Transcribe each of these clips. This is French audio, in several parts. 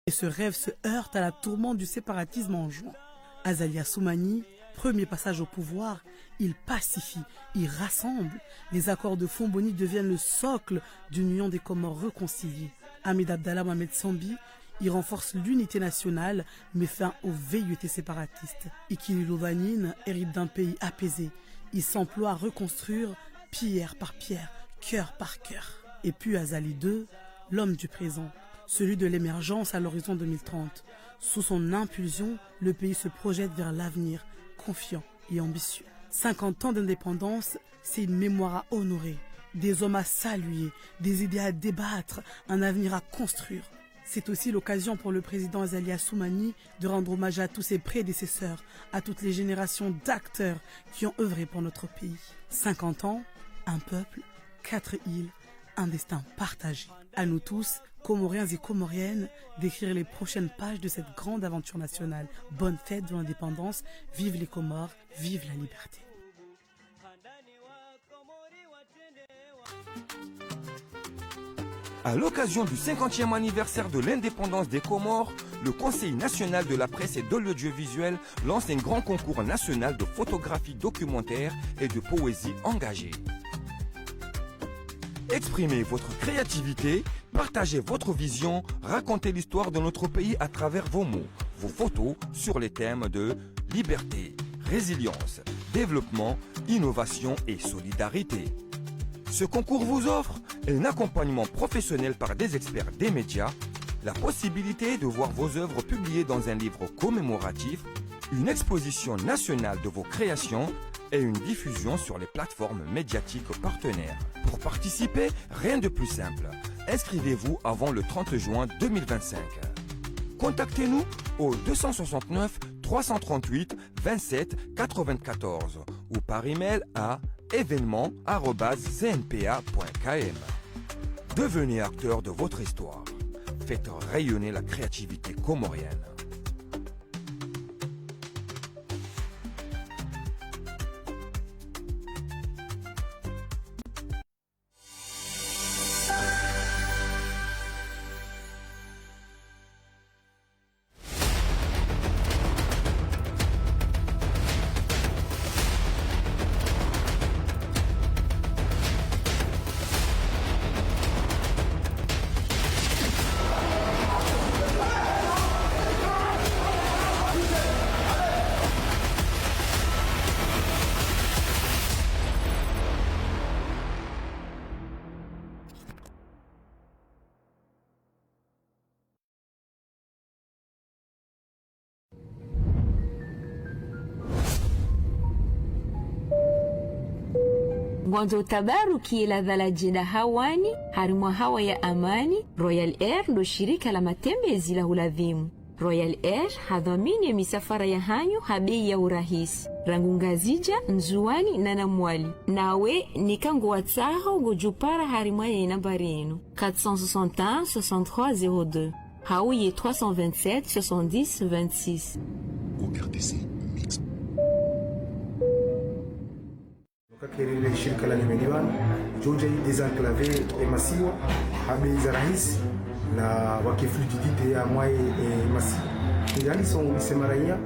Et ce rêve se heurte à la tourmente du séparatisme en juin. Azali Assoumani, premier passage au pouvoir, il pacifie, il rassemble. Les accords de Fonboni deviennent le socle d'une union des Comores réconciliées. Hamid Abdallah Mohamed Sambi, il renforce l'unité nationale, met fin aux velléités séparatistes. Ikili Louvanine hérite d'un pays apaisé. Il s'emploie à reconstruire pierre par pierre, cœur par cœur. Et puis Azali II, l'homme du présent, celui de l'émergence à l'horizon 2030. Sous son impulsion, le pays se projette vers l'avenir, confiant et ambitieux. 50 ans d'indépendance, c'est une mémoire à honorer, des hommes à saluer, des idées à débattre, un avenir à construire. C'est aussi l'occasion pour le président Azali Assoumani de rendre hommage à tous ses prédécesseurs, à toutes les générations d'acteurs qui ont œuvré pour notre pays. 50 ans, un peuple, 4 îles, un destin partagé. À nous tous, Comoriens et Comoriennes, d'écrire les prochaines pages de cette grande aventure nationale. Bonne fête de l'indépendance, vive les Comores, vive la liberté. À l'occasion du 50e anniversaire de l'indépendance des Comores, le Conseil national de la presse et de l'audiovisuel lance un grand concours national de photographie documentaire et de poésie engagée. Exprimez votre créativité, partagez votre vision, racontez l'histoire de notre pays à travers vos mots, vos photos sur les thèmes de liberté, résilience, développement, innovation et solidarité. Ce concours vous offre un accompagnement professionnel par des experts des médias, la possibilité de voir vos œuvres publiées dans un livre commémoratif, une exposition nationale de vos créations et une diffusion sur les plateformes médiatiques partenaires. Pour participer, rien de plus simple. Inscrivez-vous avant le 30 juin 2025. Contactez-nous au 269 338 27 94 ou par email à événement@cnpa.km. Devenez acteur de votre histoire. Faites rayonner la créativité comorienne. Mwanzo tabaruki ila dhalajina hawani harimwa hawa ya amani. Royal Air ndo shirika la matembezi la uladhimu. Royal Air hadhamini misafara ya hanyu habei ya urahisi rangungazija nzuani na namwali nawe nikango watsaho gojupara harimwa ya nambari ino 461 6302 hauye 327 70 26 ORTC Mix. Kakirele shirika la Limediwan Georgia désenclavé Masiwa habe za rahisi na wakifluidité ya mwaye Masiwa ngali son semaraia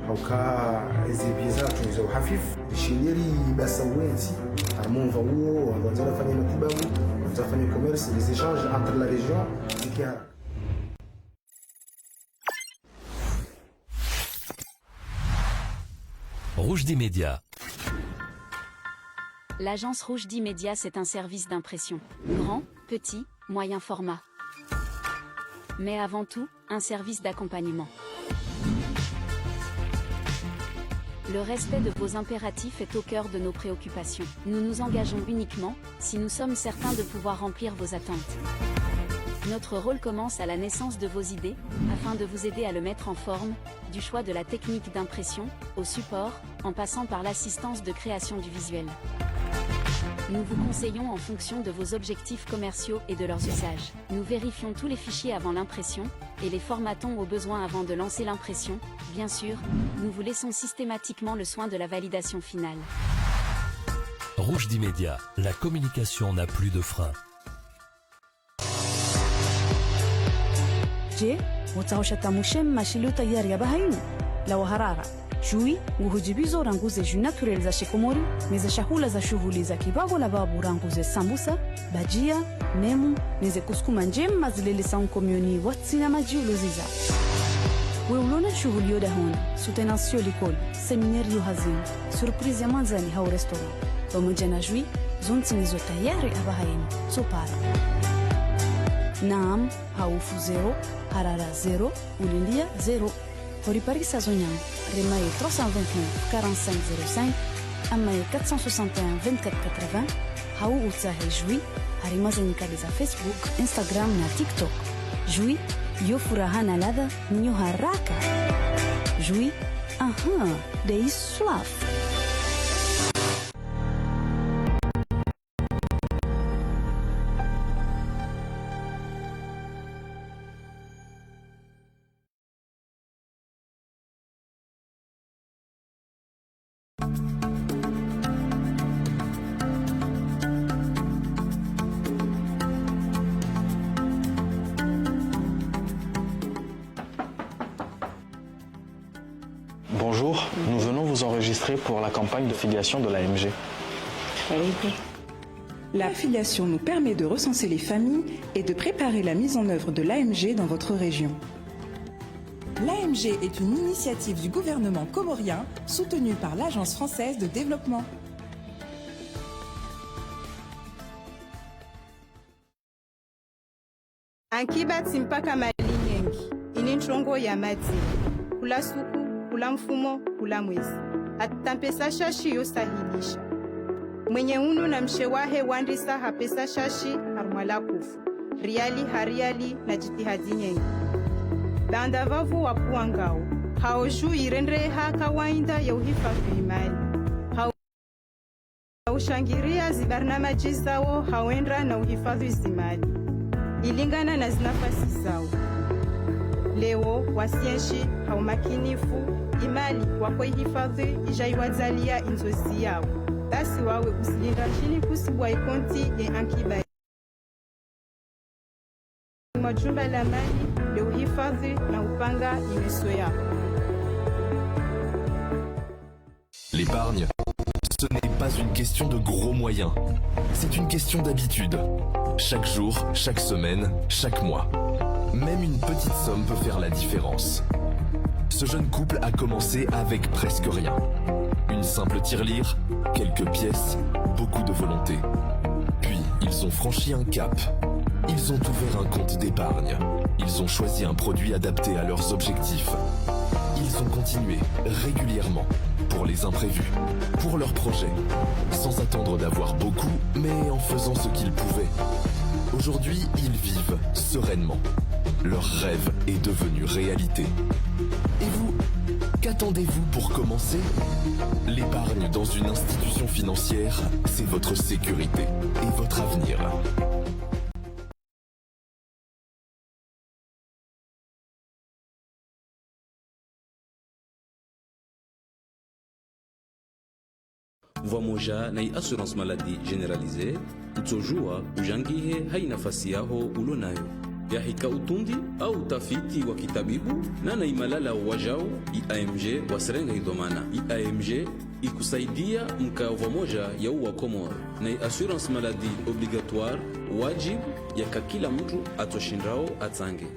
auka ezibiza tuzo hafifu shingeri basa wenzi armonva huo wanza fanya matibabu wanza fanya commerce les échanges entre la région zikia. Rouge des médias. L'agence Rouge d'Immédiat, c'est un service d'impression. Grand, petit, moyen format. Mais avant tout, un service d'accompagnement. Le respect de vos impératifs est au cœur de nos préoccupations. Nous nous engageons uniquement, si nous sommes certains de pouvoir remplir vos attentes. Notre rôle commence à la naissance de vos idées, afin de vous aider à le mettre en forme, du choix de la technique d'impression, au support, en passant par l'assistance de création du visuel. Nous vous conseillons en fonction de vos objectifs commerciaux et de leurs usages. Nous vérifions tous les fichiers avant l'impression, et les formatons au besoin avant de lancer l'impression. Bien sûr, nous vous laissons systématiquement le soin de la validation finale. Rouge d'Immédiat, la communication n'a plus de frein. Je Wotahosha tamushem mashilu tayari ya bahainu. La waharara. Jui nguhujibizo ranguze ju naturel za shikomori, meze shahula za shughuli za kibago la babu ranguze sambusa, bajia, nemu, neze kuskuma njema zilele saun komioni watsina majiuloziza. We ulona shughuli yoda hona, soutenance l'école, séminaire yo hazin, surprise ya manzani hao restaurant. Pamoja na jui, zonti nizo tayari abahainu, so para. Naam, haufu 0, harara 0, ulindia 0. Pour Paris Sazonian, Remaille 329 4505, Amaye 461 2480, Haou Outsahe Joui, Harimazanika des Facebook, Instagram na TikTok. Joui, yo furahana ladha, nyo haraka. Joui, dei soif. Bonjour, nous venons vous enregistrer pour la campagne de filiation de l'AMG. La filiation nous permet de recenser les familles et de préparer la mise en œuvre de l'AMG dans votre région. L'AMG est une initiative du gouvernement comorien soutenue par l'Agence française de développement. Ankibati mpaka mali nyingi ini nchongo ya mati kula suku kula mfumo kula mwezi atampesa shashi yosahilisha mwenye unu na mshewahe wandisa hapesa shashi harumala kufu riali hariali na jitihadi nyingi bandavavu wapuwa ngao haoshu irendeha kawaida ya uhifadhi imani haushangiria zibarnamaji zao hawendra na uhifadhi zimali ilingana na zinafasi zao. Leo wasienshi haumakinifu imali wako hifadhi ijaiwazalia inzozi yao. Basi wawe usilinda chini kusibwa ikonti ya ankiba. Majumba la mali leo hifadhi na upanga imeso yao. L'épargne, ce n'est pas une question de gros moyens. C'est une question d'habitude. Chaque jour, chaque semaine, chaque mois. Même une petite somme peut faire la différence. Ce jeune couple a commencé avec presque rien. Une simple tirelire, quelques pièces, beaucoup de volonté. Puis, ils ont franchi un cap. Ils ont ouvert un compte d'épargne. Ils ont choisi un produit adapté à leurs objectifs. Ils ont continué régulièrement pour les imprévus, pour leurs projets, sans attendre d'avoir beaucoup, mais en faisant ce qu'ils pouvaient. Aujourd'hui, ils vivent sereinement. Leur rêve est devenu réalité. Et vous, qu'attendez-vous pour commencer? L'épargne dans une institution financière, c'est votre sécurité et votre avenir. Vamoja na assurance maladie généralisée utojua ujangihe hai nafasi yaho ulonayo yahika utundi au utafiti wa kitabibu na imalala wajao IAMG wasrenga idomana IAMG ikusaidia mkao vamoja ya uwa Komoro na assurance maladie obligatoire wajib yaka kila mtu atoshindao atange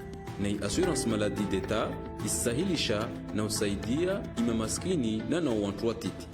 na assurance maladie d'etat isahilisha na usaidia imamaskini na wantu watiti.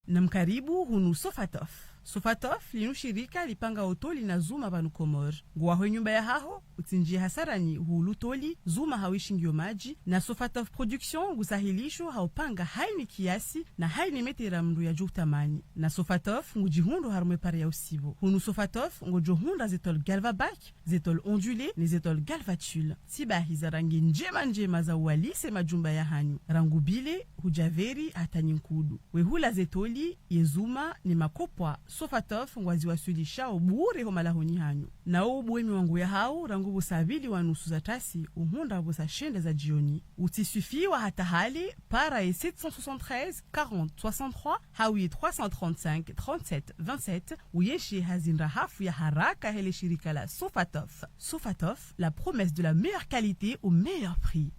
Namkaribu hunu Sofatof. Sofatof linu shirika lipanga otoli na zuma banu Komor. Guaho nyumba ya haho, utinjia hasarani hulu toli, zuma hawishingio maji, na Sofatof production gusahilisho haupanga haini kiasi na haini metera mdu ya juhtamani. Na Sofatof ngujihundo harume pare ya usibo. Hunu Sofatof ngujohunda zetol galvabac, zetol ondulé, ne zetol galvatul. Sibahi za rangi njema za uwalise majumba ya hanyu. Rangubile, hujaveri, hatanyi nkudu. Wehula zetoli, yezuma, ni makopwa, Sofatof waziwasilisha ubure ho malahoni hanyu na ubwemi wangu ya hao rangu busabili wa nusu za tasi uhunda busa shende za jioni utisufiwa hata hali para 773 40 63 hawi 335 37 27 uyeshi hazinra hafu ya haraka hele shirika la Sofatof. Sofatof, la promesse de la meilleure qualité au meilleur prix.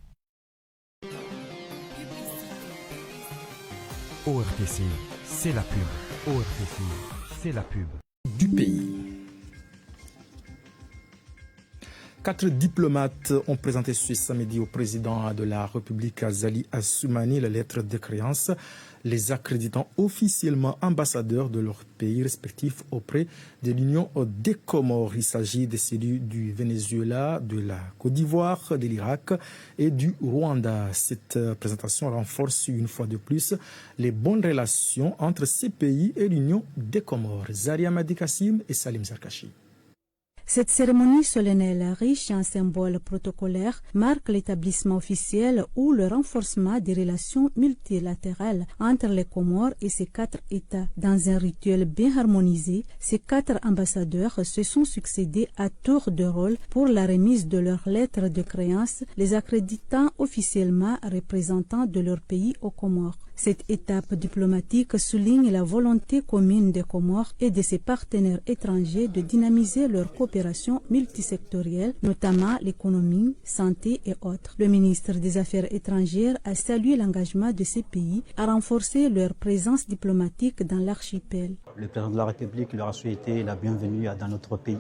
ORTC, c'est la pub. ORTC, c'est la pub. Du pays. 4 diplomates ont présenté ce samedi au président de la République Azali Assoumani la lettre de créance, les accréditant officiellement ambassadeurs de leurs pays respectifs auprès de l'Union des Comores. Il s'agit de celui du Venezuela, de la Côte d'Ivoire, de l'Irak et du Rwanda. Cette présentation renforce une fois de plus les bonnes relations entre ces pays et l'Union des Comores. Zaria Madikassim et Salim Zarkachi. Cette cérémonie solennelle riche en symboles protocolaires marque l'établissement officiel ou le renforcement des relations multilatérales entre les Comores et ces 4 États. Dans un rituel bien harmonisé, ces 4 ambassadeurs se sont succédés à tour de rôle pour la remise de leurs lettres de créance, les accréditant officiellement représentants de leur pays aux Comores. Cette étape diplomatique souligne la volonté commune des Comores et de ses partenaires étrangers de dynamiser leur coopération multisectorielle, notamment l'économie, santé et autres. Le ministre des Affaires étrangères a salué l'engagement de ces pays à renforcer leur présence diplomatique dans l'archipel. Le président de la République leur a souhaité la bienvenue dans notre pays.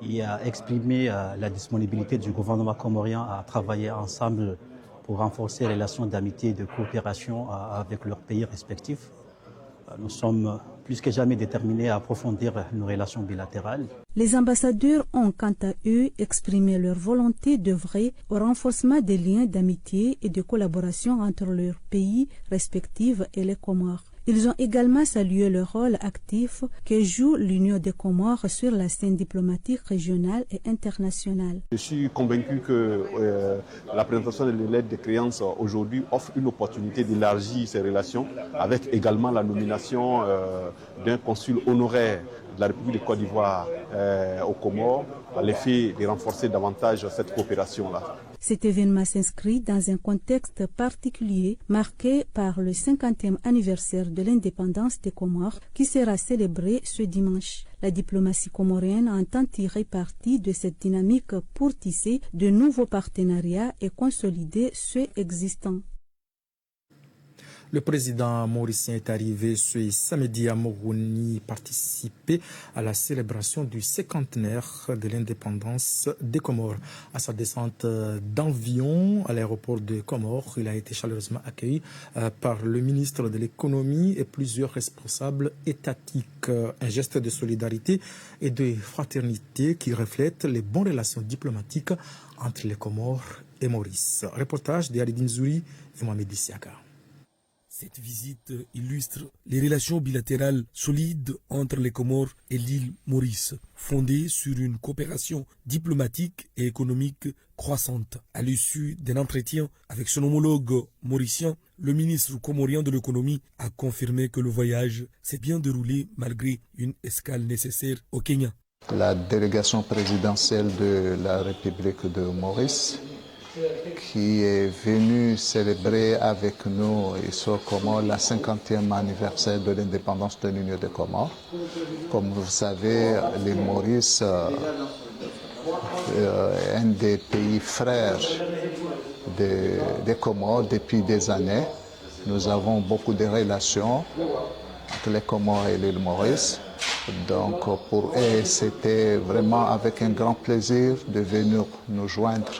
Il a exprimé la disponibilité du gouvernement comorien à travailler ensemble pour renforcer les relations d'amitié et de coopération avec leurs pays respectifs. Nous sommes plus que jamais déterminés à approfondir nos relations bilatérales. Les ambassadeurs ont quant à eux exprimé leur volonté d'œuvrer au renforcement des liens d'amitié et de collaboration entre leurs pays respectifs et les Comores. Ils ont également salué le rôle actif que joue l'Union des Comores sur la scène diplomatique régionale et internationale. Je suis convaincu que la présentation des lettres de créance aujourd'hui offre une opportunité d'élargir ces relations avec également la nomination d'un consul honoraire de la République de Côte d'Ivoire aux Comores à l'effet de renforcer davantage cette coopération-là. Cet événement s'inscrit dans un contexte particulier marqué par le 50e anniversaire de l'indépendance des Comores qui sera célébré ce dimanche. La diplomatie comorienne entend tirer parti de cette dynamique pour tisser de nouveaux partenariats et consolider ceux existants. Le président mauricien est arrivé ce samedi à Moroni participer à la célébration du 50aire de l'indépendance des Comores. À sa descente d'Envion à l'aéroport de Comores, il a été chaleureusement accueilli par le ministre de l'économie et plusieurs responsables étatiques. Un geste de solidarité et de fraternité qui reflète les bonnes relations diplomatiques entre les Comores et Maurice. Reportage de Alidine Zouri et Mohamed Dissiaka. Cette visite illustre les relations bilatérales solides entre les Comores et l'île Maurice, fondées sur une coopération diplomatique et économique croissante. À l'issue d'un entretien avec son homologue mauricien, le ministre comorien de l'économie a confirmé que le voyage s'est bien déroulé malgré une escale nécessaire au Kenya. La délégation présidentielle de la République de Maurice qui est venu célébrer avec nous ici aux Comores la 50e anniversaire de l'indépendance de l'Union des Comores. Comme vous le savez, l'île Maurice est un des pays frères des Comores depuis des années. Nous avons beaucoup de relations entre les Comores et l'île Maurice. Donc pour eux, c'était vraiment avec un grand plaisir de venir nous joindre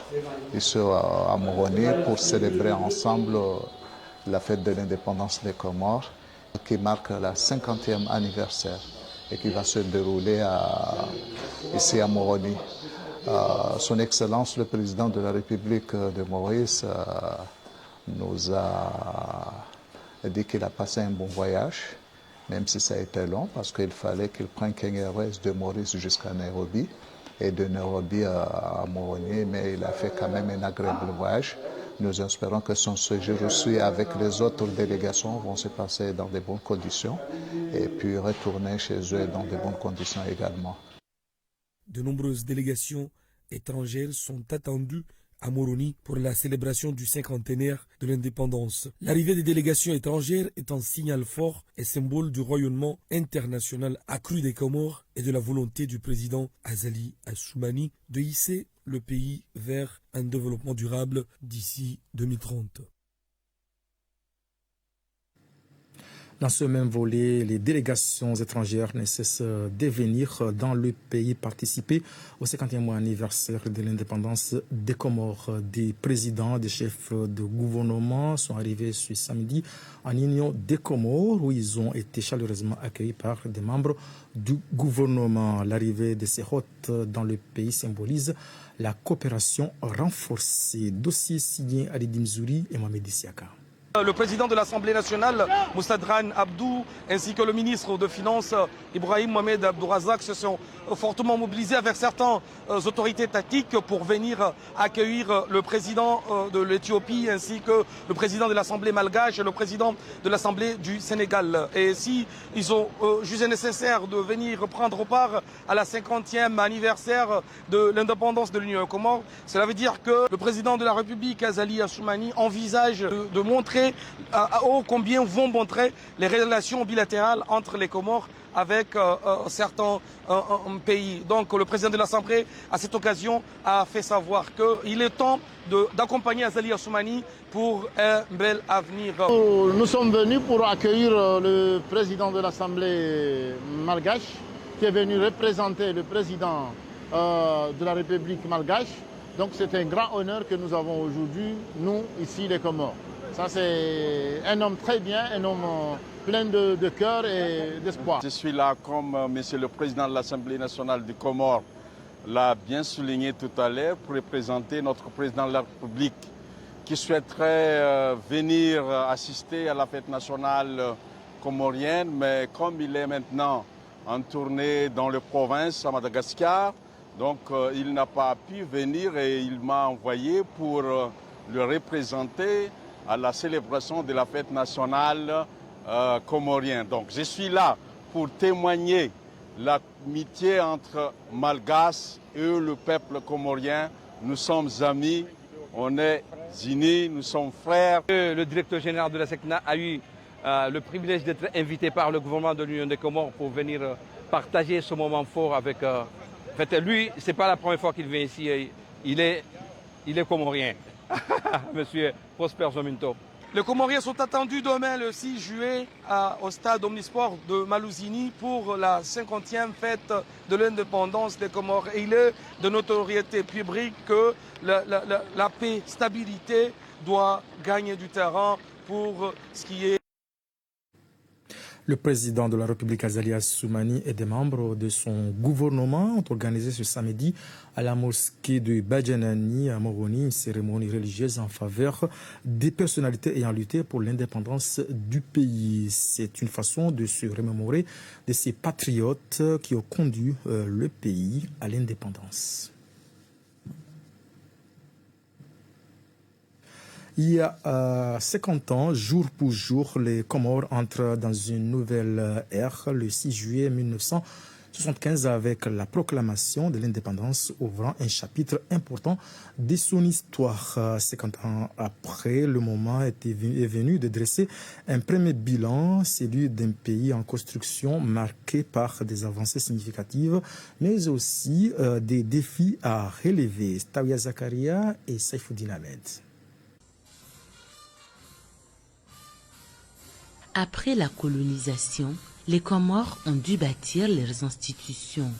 ici à Moroni pour célébrer ensemble la fête de l'indépendance des Comores qui marque la 50e anniversaire et qui va se dérouler ici à Moroni. Son Excellence, le président de la République de Maurice, nous a dit qu'il a passé un bon voyage. Même si ça a été long, parce qu'il fallait qu'il prenne Kenya Airways de Maurice jusqu'à Nairobi. et de Nairobi à Moroni, mais il a fait quand même un agréable voyage. Nous espérons que son séjour aussi avec les autres délégations vont se passer dans de bonnes conditions et puis retourner chez eux dans de bonnes conditions également. De nombreuses délégations étrangères sont attendues à Moroni pour la célébration du cinquantenaire de l'indépendance. L'arrivée des délégations étrangères est un signal fort et symbole du rayonnement international accru des Comores et de la volonté du président Azali Assoumani de hisser le pays vers un développement durable d'ici 2030. Dans ce même volet, les délégations étrangères ne cessent de venir dans le pays participer au 50e anniversaire de l'indépendance des Comores. Des présidents, des chefs de gouvernement sont arrivés ce samedi en Union des Comores où ils ont été chaleureusement accueillis par des membres du gouvernement. L'arrivée de ces hôtes dans le pays symbolise la coopération renforcée. Dossier signé Alidi Mzouri et Mohamed Siaka. Le président de l'Assemblée nationale, Moustadran Abdou, ainsi que le ministre de Finances, Ibrahim Mohamed Abdourazak, se sont fortement mobilisés avec certaines autorités étatiques pour venir accueillir le président de l'Éthiopie, ainsi que le président de l'Assemblée malgache et le président de l'Assemblée du Sénégal. Et si ils ont jugé nécessaire de venir prendre part à la 50e anniversaire de l'indépendance de l'Union des Comores, cela veut dire que le président de la République, Azali Assoumani, envisage de montrer combien vont montrer les relations bilatérales entre les Comores avec certains pays. Donc le président de l'Assemblée, à cette occasion, a fait savoir qu'il est temps d'accompagner Azali Assoumani pour un bel avenir. Nous sommes venus pour accueillir le président de l'Assemblée malgache, qui est venu représenter le président de la République malgache. Donc c'est un grand honneur que nous avons aujourd'hui, nous, ici, les Comores. Ça, c'est un homme très bien, un homme plein de cœur et d'espoir. Je suis là comme monsieur le président de l'Assemblée nationale du Comores l'a bien souligné tout à l'heure pour représenter notre président de la République qui souhaiterait venir assister à la fête nationale comorienne, mais comme il est maintenant en tournée dans les provinces à Madagascar, donc il n'a pas pu venir et il m'a envoyé pour le représenter à la célébration de la fête nationale comorienne. Donc je suis là pour témoigner l'amitié entre Malgaches et le peuple comorien. Nous sommes amis, on est unis, nous sommes frères. Le directeur général de la SECNA a eu le privilège d'être invité par le gouvernement de l'Union des Comores pour venir partager ce moment fort avec... en fait, lui, ce n'est pas la première fois qu'il vient ici, il est comorien. Monsieur Prosper Zominto. Les Comoriens sont attendus demain, le 6 juillet, au stade Omnisport de Malouzini pour la 50e fête de l'indépendance des Comores. Et il est de notoriété publique que la paix, stabilité doit gagner du terrain pour ce qui est... Le président de la République, Azali Assoumani, et des membres de son gouvernement ont organisé ce samedi à la mosquée de Badjanani à Moroni une cérémonie religieuse en faveur des personnalités ayant lutté pour l'indépendance du pays. C'est une façon de se remémorer de ces patriotes qui ont conduit le pays à l'indépendance. Il y a 50 ans, jour pour jour, les Comores entrent dans une nouvelle ère, le 6 juillet 1975, avec la proclamation de l'indépendance, ouvrant un chapitre important de son histoire. 50 ans après, le moment est venu de dresser un premier bilan, celui d'un pays en construction marqué par des avancées significatives, mais aussi des défis à relever. Taouya Zakaria et Saifoudine Ahmed. Après la colonisation, les Comores ont dû bâtir leurs institutions.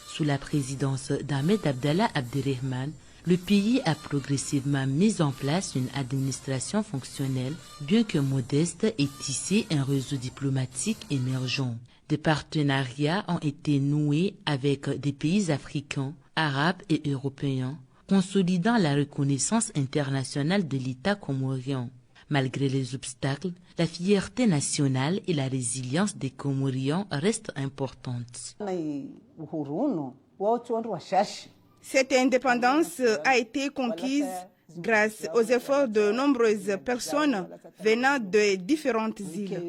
Sous la présidence d'Ahmed Abdallah Abderrahmane, le pays a progressivement mis en place une administration fonctionnelle, bien que modeste, et tissé un réseau diplomatique émergent. Des partenariats ont été noués avec des pays africains, arabes et européens, consolidant la reconnaissance internationale de l'État comorien. Malgré les obstacles, la fierté nationale et la résilience des Comoriens restent importantes. Cette indépendance a été conquise grâce aux efforts de nombreuses personnes venant de différentes îles.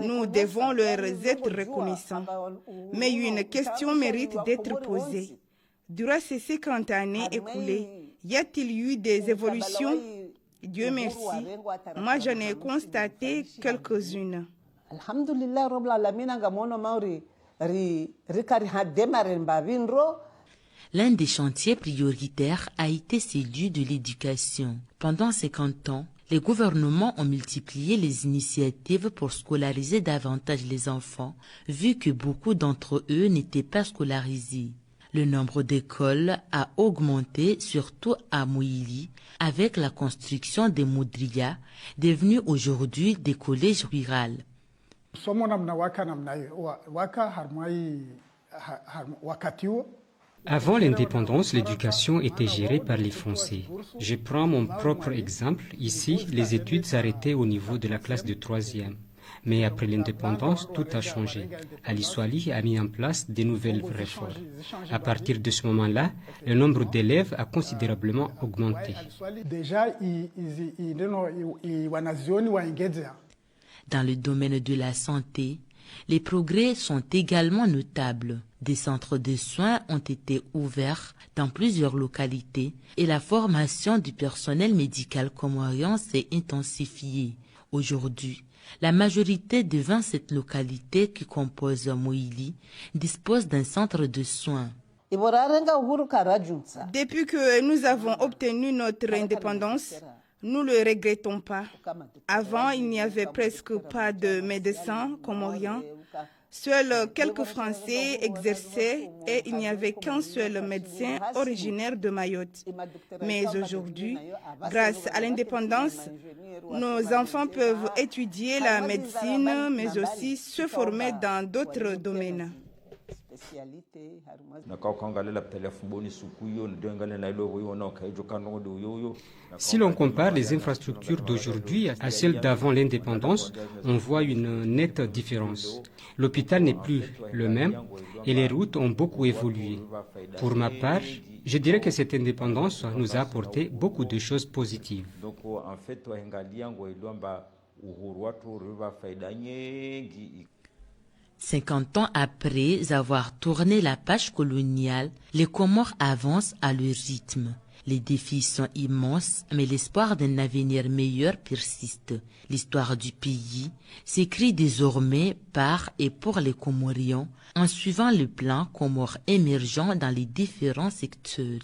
Nous devons leur être reconnaissants. Mais une question mérite d'être posée. Durant ces 50 années écoulées, y a-t-il eu des évolutions? Dieu merci. Moi, j'en ai constaté quelques-unes. L'un des chantiers prioritaires a été celui de l'éducation. Pendant 50 ans, les gouvernements ont multiplié les initiatives pour scolariser davantage les enfants, vu que beaucoup d'entre eux n'étaient pas scolarisés. Le nombre d'écoles a augmenté, surtout à Mouili, avec la construction des Moudria, devenus aujourd'hui des collèges ruraux. Avant l'indépendance, l'éducation était gérée par les Français. Je prends mon propre exemple. Ici, les études s'arrêtaient au niveau de la classe de 3e. Mais après l'indépendance, tout a changé. Ali Swali a mis en place de nouvelles réformes. À partir de ce moment-là, le nombre d'élèves a considérablement augmenté. Dans le domaine de la santé, les progrès sont également notables. Des centres de soins ont été ouverts dans plusieurs localités et la formation du personnel médical comorien s'est intensifiée. Aujourd'hui, la majorité des 27 localités qui composent Mouili disposent d'un centre de soins. Depuis que nous avons obtenu notre indépendance, nous ne le regrettons pas. Avant, il n'y avait presque pas de médecins comoriens. Seuls quelques Français exerçaient et il n'y avait qu'un seul médecin originaire de Mayotte. Mais aujourd'hui, grâce à l'indépendance, nos enfants peuvent étudier la médecine, mais aussi se former dans d'autres domaines. Si l'on compare les infrastructures d'aujourd'hui à celles d'avant l'indépendance, on voit une nette différence. L'hôpital n'est plus le même et les routes ont beaucoup évolué. Pour ma part, je dirais que cette indépendance nous a apporté beaucoup de choses positives. 50 ans après avoir tourné la page coloniale, les Comores avancent à leur rythme. Les défis sont immenses, mais l'espoir d'un avenir meilleur persiste. L'histoire du pays s'écrit désormais par et pour les Comoriens, en suivant le plan Comores émergent dans les différents secteurs.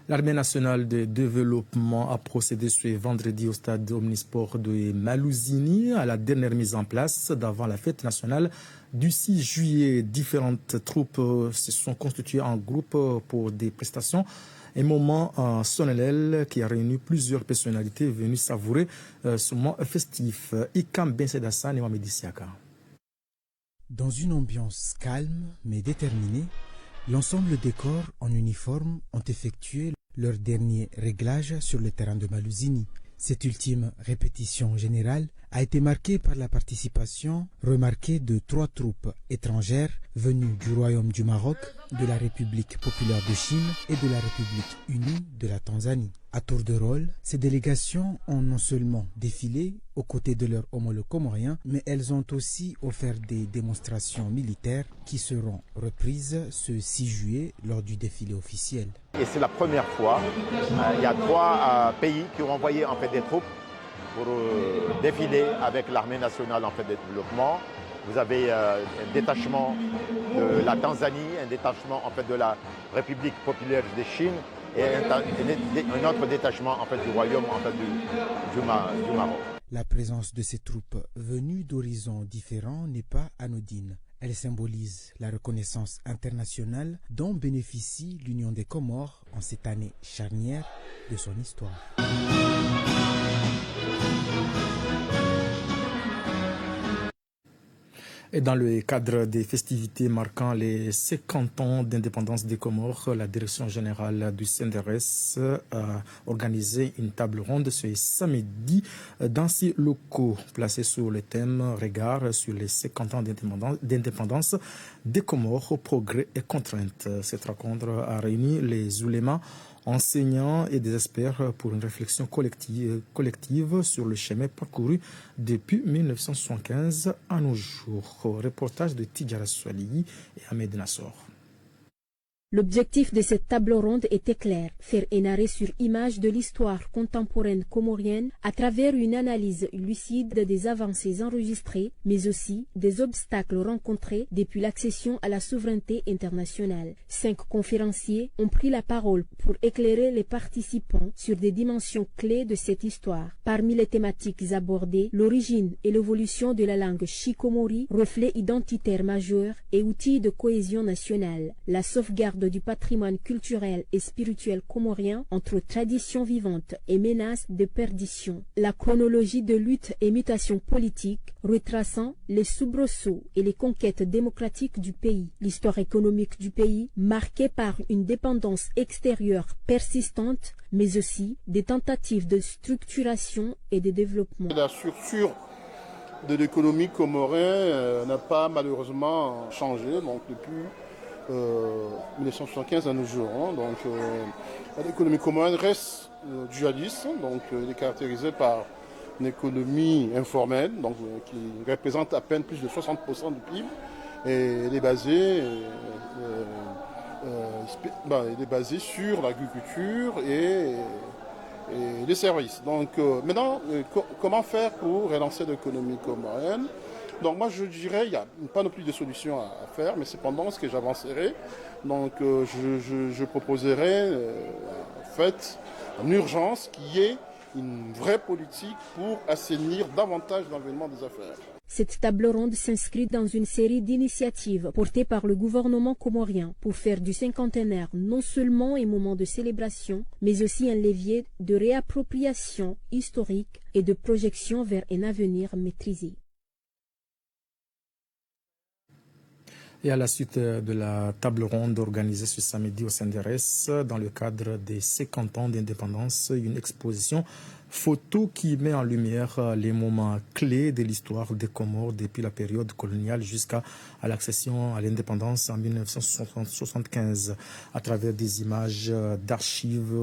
L'Armée nationale de développement a procédé ce vendredi au stade omnisport de Malouzini à la dernière mise en place d'avant la fête nationale du 6 juillet. Différentes troupes se sont constituées en groupe pour des prestations. Un moment solennel qui a réuni plusieurs personnalités venues savourer ce moment festif. Ikam Ben Sedassan et Mohamed Siaka. Dans une ambiance calme mais déterminée, l'ensemble des corps en uniforme ont effectué leur dernier réglage sur le terrain de Malouzini. Cette ultime répétition générale a été marquée par la participation remarquée de 3 troupes étrangères venues du Royaume du Maroc, de la République populaire de Chine et de la République unie de la Tanzanie. À tour de rôle, ces délégations ont non seulement défilé aux côtés de leurs homologues comoriens, mais elles ont aussi offert des démonstrations militaires qui seront reprises ce 6 juillet lors du défilé officiel. Et c'est la première fois, il y a 3 pays qui ont envoyé en fait des troupes pour défiler avec l'armée nationale en fait de développement. Vous avez un détachement de la Tanzanie, un détachement en fait de la République populaire de Chine et un autre détachement en fait du royaume en fait du Maroc. La présence de ces troupes venues d'horizons différents n'est pas anodine. Elle symbolise la reconnaissance internationale dont bénéficie l'Union des Comores en cette année charnière de son histoire. Et dans le cadre des festivités marquant les 50 ans d'indépendance des Comores, la direction générale du CNRS a organisé une table ronde ce samedi dans ces locaux placés sous le thème « Regard sur les 50 ans d'indépendance des Comores, progrès et contraintes. Cette rencontre a réuni les oulémas, enseignants et des experts pour une réflexion collective sur le chemin parcouru depuis 1975 à nos jours. Reportage de Tidjara Swali et Ahmed Nassor. L'objectif de cette table ronde était clair, faire un arrêt sur image de l'histoire contemporaine comorienne à travers une analyse lucide des avancées enregistrées, mais aussi des obstacles rencontrés depuis l'accession à la souveraineté internationale. 5 conférenciers ont pris la parole pour éclairer les participants sur des dimensions clés de cette histoire. Parmi les thématiques abordées, l'origine et l'évolution de la langue shikomori, reflet identitaire majeur et outil de cohésion nationale, la sauvegarde du patrimoine culturel et spirituel comorien entre traditions vivantes et menaces de perdition, la chronologie de luttes et mutations politiques retraçant les soubresauts et les conquêtes démocratiques du pays, l'histoire économique du pays marquée par une dépendance extérieure persistante, mais aussi des tentatives de structuration et de développement. La structure de l'économie comorienne n'a pas malheureusement changé depuis 1975 à nos jours. Donc l'économie comorienne reste dualiste, donc elle est caractérisée par une économie informelle, donc qui représente à peine plus de 60% du PIB, et elle est basée sur l'agriculture et les services. Donc maintenant, comment faire pour relancer l'économie comorienne? Donc moi je dirais il n'y a pas non plus de solution à faire, mais cependant ce que j'avancerai, donc je proposerai en fait en urgence qu'il y ait une vraie politique pour assainir davantage l'environnement des affaires. Cette table ronde s'inscrit dans une série d'initiatives portées par le gouvernement comorien pour faire du cinquantenaire non seulement un moment de célébration, mais aussi un levier de réappropriation historique et de projection vers un avenir maîtrisé. Et à la suite de la table ronde organisée ce samedi au CNRS, dans le cadre des 50 ans d'indépendance, une exposition photo qui met en lumière les moments clés de l'histoire des Comores depuis la période coloniale jusqu'à l'accession à l'indépendance en 1975. À travers des images d'archives,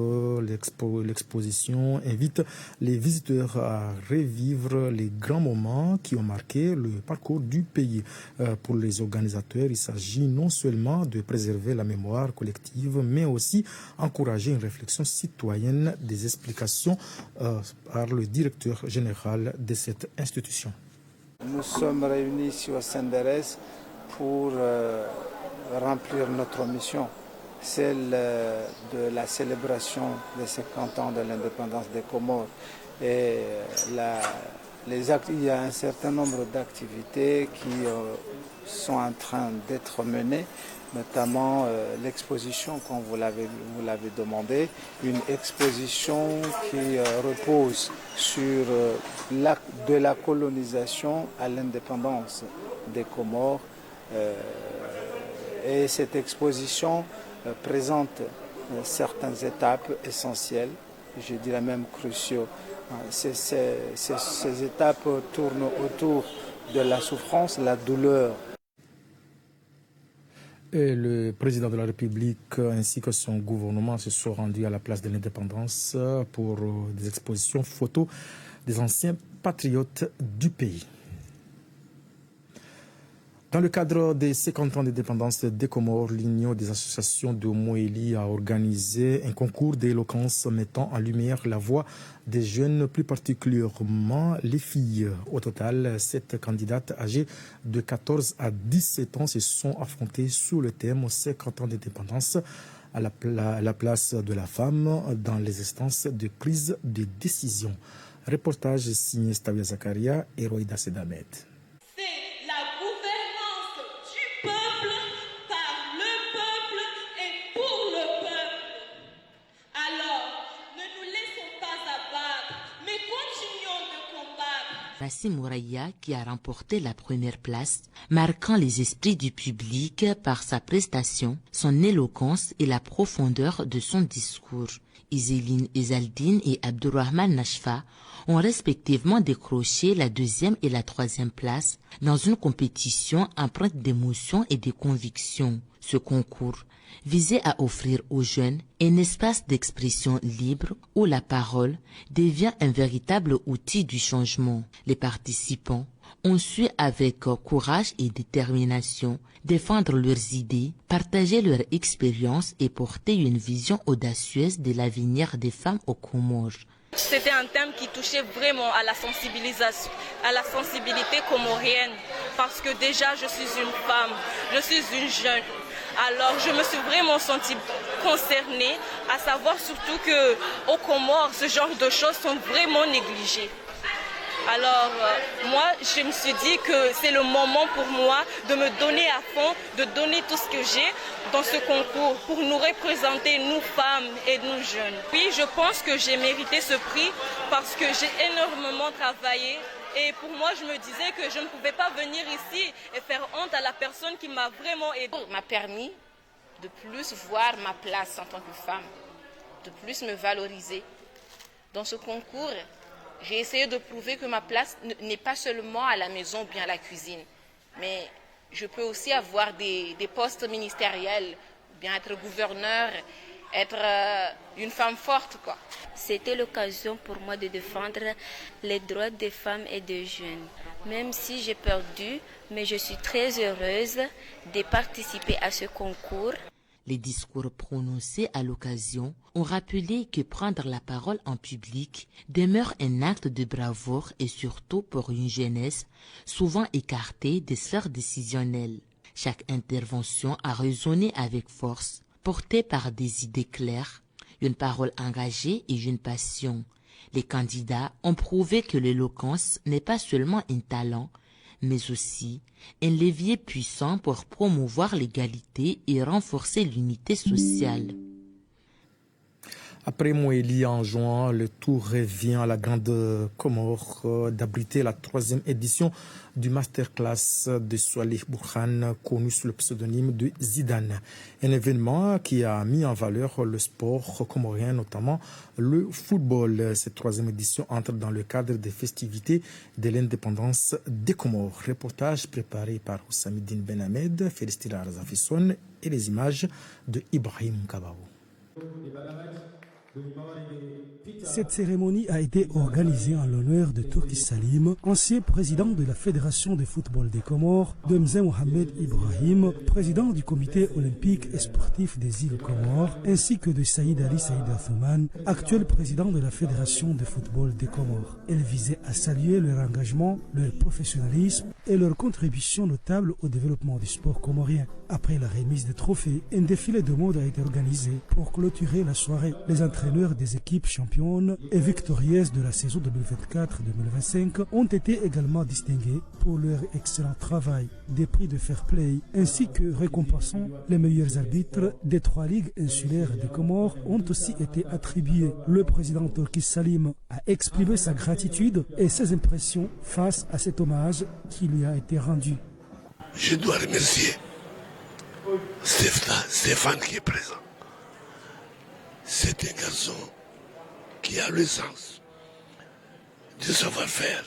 l'exposition invite les visiteurs à revivre les grands moments qui ont marqué le parcours du pays. Pour les organisateurs, il s'agit non seulement de préserver la mémoire collective, mais aussi encourager une réflexion citoyenne, des explications par le directeur général de cette institution. Nous sommes réunis ici au CNRS pour remplir notre mission, celle de la célébration des 50 ans de l'indépendance des Comores. Et il y a un certain nombre d'activités qui sont en train d'être menées, notamment l'exposition, comme vous l'avez demandé, une exposition qui repose sur de la colonisation à l'indépendance des Comores. Et cette exposition présente certaines étapes essentielles, je dirais même cruciaux. Ces étapes tournent autour de la souffrance, la douleur. Et le président de la République ainsi que son gouvernement se sont rendus à la place de l'indépendance pour des expositions photos des anciens patriotes du pays. Dans le cadre des 50 ans d'indépendance des Comores, l'Union des associations de Moélie a organisé un concours d'éloquence mettant en lumière la voix des jeunes, plus particulièrement les filles. Au total, 7 candidates âgées de 14 à 17 ans se sont affrontées sous le thème 50 ans d'indépendance à la place de la femme dans les instances de prise de décision. Reportage signé Stavia Zakaria et Roïda Sedamed. La Kassim Mouraya qui a remporté la première place, marquant les esprits du public par sa prestation, son éloquence et la profondeur de son discours. Iseline Ezaldine et Abdourahman Nashfa ont respectivement décroché la 2e et la 3e place dans une compétition empreinte d'émotion et de conviction. Ce concours visait à offrir aux jeunes un espace d'expression libre où la parole devient un véritable outil du changement. Les participants ont su avec courage et détermination défendre leurs idées, partager leur expérience et porter une vision audacieuse de l'avenir des femmes aux Comores. C'était un thème qui touchait vraiment à la sensibilisation, à la sensibilité comorienne, parce que déjà je suis une femme, je suis une jeune. Alors je me suis vraiment sentie concernée, à savoir surtout qu'aux Comores, ce genre de choses sont vraiment négligées. Alors moi, je me suis dit que c'est le moment pour moi de me donner à fond, de donner tout ce que j'ai dans ce concours pour nous représenter, nous femmes et nous jeunes. Puis je pense que j'ai mérité ce prix parce que j'ai énormément travaillé. Et pour moi, je me disais que je ne pouvais pas venir ici et faire honte à la personne qui m'a vraiment aidée. M'a permis de plus voir ma place en tant que femme, de plus me valoriser. Dans ce concours, j'ai essayé de prouver que ma place n'est pas seulement à la maison ou bien à la cuisine, mais je peux aussi avoir des postes ministériels, bien être gouverneur, être une femme forte, quoi. C'était l'occasion pour moi de défendre les droits des femmes et des jeunes. Même si j'ai perdu, mais je suis très heureuse de participer à ce concours. Les discours prononcés à l'occasion ont rappelé que prendre la parole en public demeure un acte de bravoure et surtout pour une jeunesse souvent écartée des sphères décisionnelles. Chaque intervention a résonné avec force, portée par des idées claires, une parole engagée et une passion. Les candidats ont prouvé que l'éloquence n'est pas seulement un talent, mais aussi un levier puissant pour promouvoir l'égalité et renforcer l'unité sociale. Après Moélie en juin, le tour revient à la Grande Comore d'abriter la 3e édition du masterclass de Swaleh Bourhan, connu sous le pseudonyme de Zidane. Un événement qui a mis en valeur le sport comorien, notamment le football. Cette 3e édition entre dans le cadre des festivités de l'indépendance des Comores. Reportage préparé par Houssamidine Ben Ahmed, Félistira Razafisson et les images de Ibrahim Kabao. Cette cérémonie a été organisée en l'honneur de Turki Salim, ancien président de la Fédération de football des Comores, de Mzé Mohamed Ibrahim, président du comité olympique et sportif des îles Comores, ainsi que de Saïd Ali Saïd Athouman, actuel président de la Fédération de football des Comores. Elle visait à saluer leur engagement, leur professionnalisme et leur contribution notable au développement du sport comorien. Après la remise des trophées, un défilé de mode a été organisé pour clôturer la soirée. Les entraîneurs des équipes championnes et victorieuses de la saison 2024-2025 ont été également distingués pour leur excellent travail. Des prix de fair play ainsi que récompensant les meilleurs arbitres des 3 ligues insulaires des Comores ont aussi été attribués. Le président Turki Salim a exprimé sa gratitude et ses impressions face à cet hommage qui lui a été rendu. Je dois remercier Stéphane qui est présent. C'est un garçon qui a le sens du savoir-faire.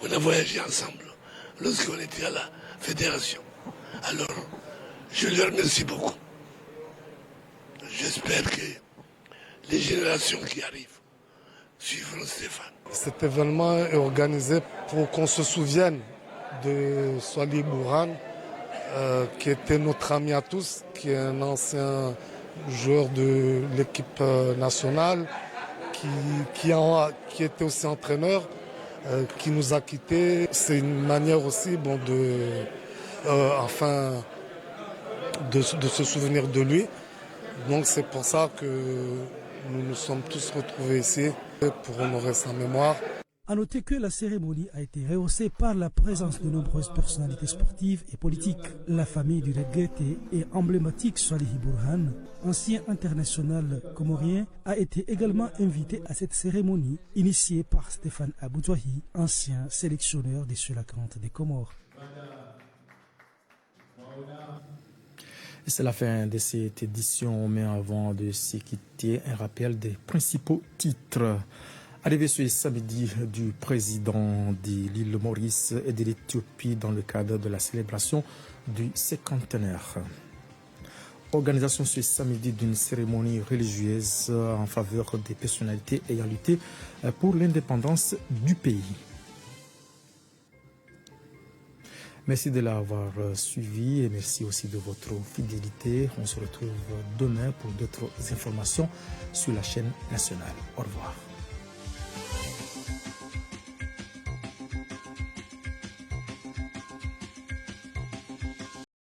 On a voyagé ensemble lorsqu'on était à la fédération. Alors, je lui remercie beaucoup. J'espère que les générations qui arrivent suivront Stéphane. Cet événement est organisé pour qu'on se souvienne de Swaleh Bourhan, qui était notre ami à tous, qui est un ancien joueur de l'équipe nationale, qui était aussi entraîneur, qui nous a quittés. C'est une manière aussi de se souvenir de lui. Donc c'est pour ça que nous nous sommes tous retrouvés ici pour honorer sa mémoire. À noter que la cérémonie a été rehaussée par la présence de nombreuses personnalités sportives et politiques. La famille du regretté et emblématique Salihi Burhan, ancien international comorien, a été également invité à cette cérémonie initiée par Stéphane Aboudouahi, ancien sélectionneur des Sulakantes des Comores. C'est la fin de cette édition, mais avant de se quitter, un rappel des principaux titres. Arrivé ce samedi du président de l'île Maurice et de l'Éthiopie dans le cadre de la célébration du cinquantenaire. Organisation ce samedi d'une cérémonie religieuse en faveur des personnalités ayant lutté pour l'indépendance du pays. Merci de l'avoir suivi et merci aussi de votre fidélité. On se retrouve demain pour d'autres informations sur la chaîne nationale. Au revoir.